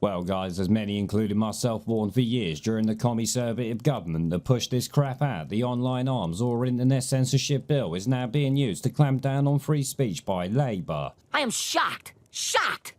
Well guys, as many including myself warned for years during the conservative government that pushed this crap out, the online arms or internet censorship bill is now being used to clamp down on free speech by Labour. I am shocked. Shocked!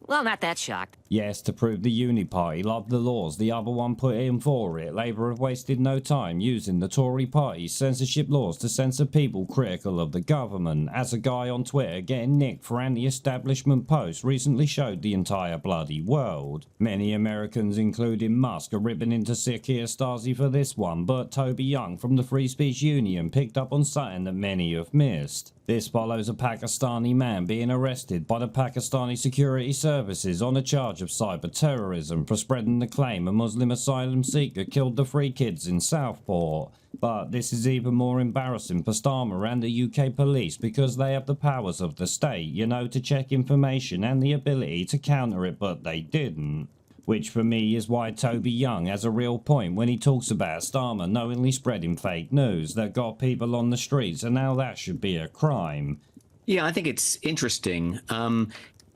Well, not that shocked. Yes, to prove the Uni Party loved the laws the other one put in for it, Labour have wasted no time using the Tory Party's censorship laws to censor people critical of the government, as a guy on Twitter getting nicked for anti-establishment posts recently showed the entire bloody world. Many Americans, including Musk, are ripping into Sir Keir Starmer for this one, but Toby Young from the Free Speech Union picked up on something that many have missed. This follows a Pakistani man being arrested by the Pakistani security services on a charge of cyber terrorism for spreading the claim a Muslim asylum seeker killed the 3 kids in Southport. But this is even more embarrassing for Starmer and the UK police because they have the powers of the state, you know, to check information and the ability to counter it, but they didn't. Which for me is why Toby Young has a real point when he talks about Starmer knowingly spreading fake news that got people on the streets, and now that should be a crime. Yeah, I think it's interesting.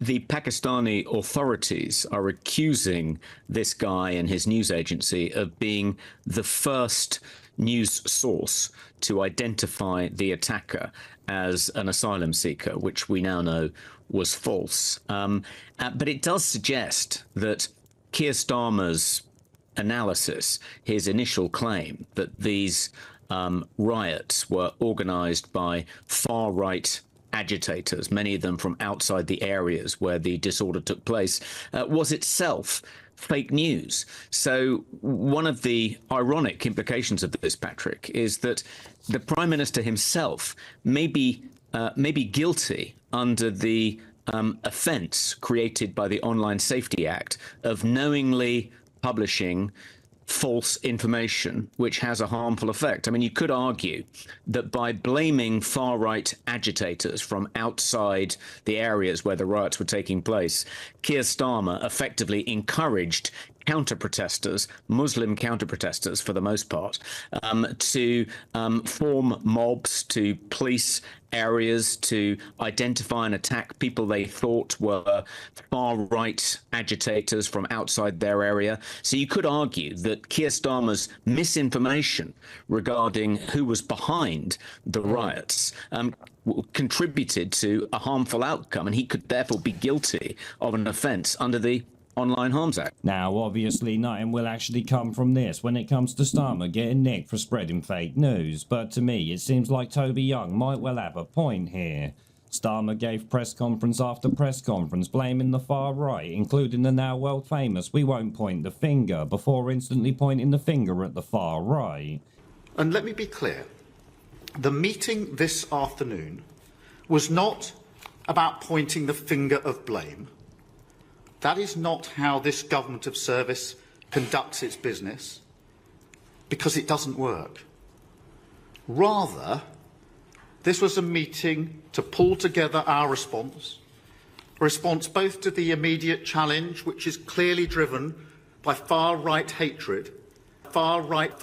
The Pakistani authorities are accusing this guy and his news agency of being the first news source to identify the attacker as an asylum seeker, which we now know was false. But it does suggest that Keir Starmer's analysis, his initial claim that these riots were organized by far-right agitators, many of them from outside the areas where the disorder took place, was itself fake news. So one of the ironic implications of this, Patrick, is that the Prime Minister himself may be guilty under the offence created by the Online Safety Act of knowingly publishing false information which has a harmful effect. I mean, you could argue that by blaming far-right agitators from outside the areas where the riots were taking place, Keir Starmer effectively encouraged counter-protesters, Muslim counter-protesters for the most part, to form mobs, to police areas, to identify and attack people they thought were far-right agitators from outside their area. So you could argue that Keir Starmer's misinformation regarding who was behind the riots contributed to a harmful outcome, and he could therefore be guilty of an offence under the Online Harms Act. Now, obviously, nothing will actually come from this when it comes to Starmer getting nicked for spreading fake news, but to me, it seems like Toby Young might well have a point here. Starmer gave press conference after press conference blaming the far right, including the now world famous "we won't point the finger," before instantly pointing the finger at the far right. And let me be clear, the meeting this afternoon was not about pointing the finger of blame. That is not how this government of service conducts its business, because it doesn't work. Rather, this was a meeting to pull together our response, a response both to the immediate challenge, which is clearly driven by far-right hatred, far-right.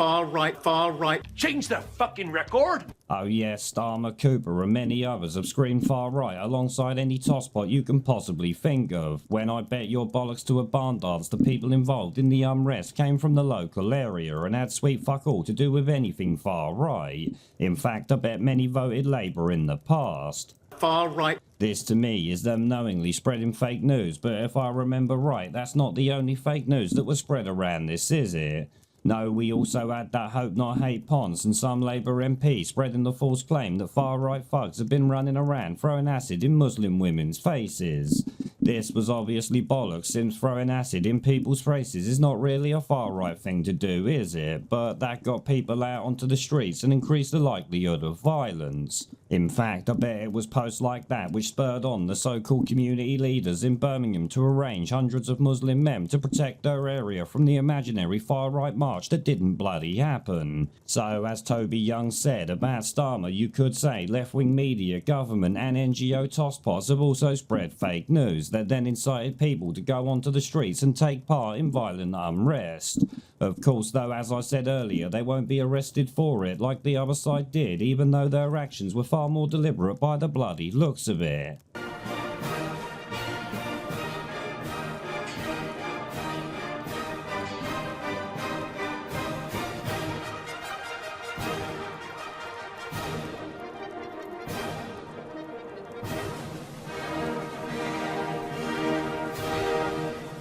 Change the fucking record! Oh yes, Starmer, Cooper and many others have screamed far right alongside any tosspot you can possibly think of, when I bet your bollocks to a barn dance the people involved in the unrest came from the local area and had sweet fuck all to do with anything far right. In fact, I bet many voted Labour in the past. Far right. This to me is them knowingly spreading fake news, but if I remember right, that's not the only fake news that was spread around this, is it? No, we also had that Hope Not Hate Ponce and some Labour MP spreading the false claim that far-right thugs have been running around throwing acid in Muslim women's faces. This was obviously bollocks, since throwing acid in people's faces is not really a far-right thing to do, is it? But that got people out onto the streets and increased the likelihood of violence. In fact, I bet it was posts like that which spurred on the so-called community leaders in Birmingham to arrange hundreds of Muslim men to protect their area from the imaginary far-right march that didn't bloody happen. So, as Toby Young said about Starmer, you could say left-wing media, government and NGO tosspots have also spread fake news that then incited people to go onto the streets and take part in violent unrest. Of course, though, as I said earlier, they won't be arrested for it like the other side did, even though their actions were far more deliberate by the bloody looks of it.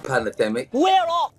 pandemic. We're off!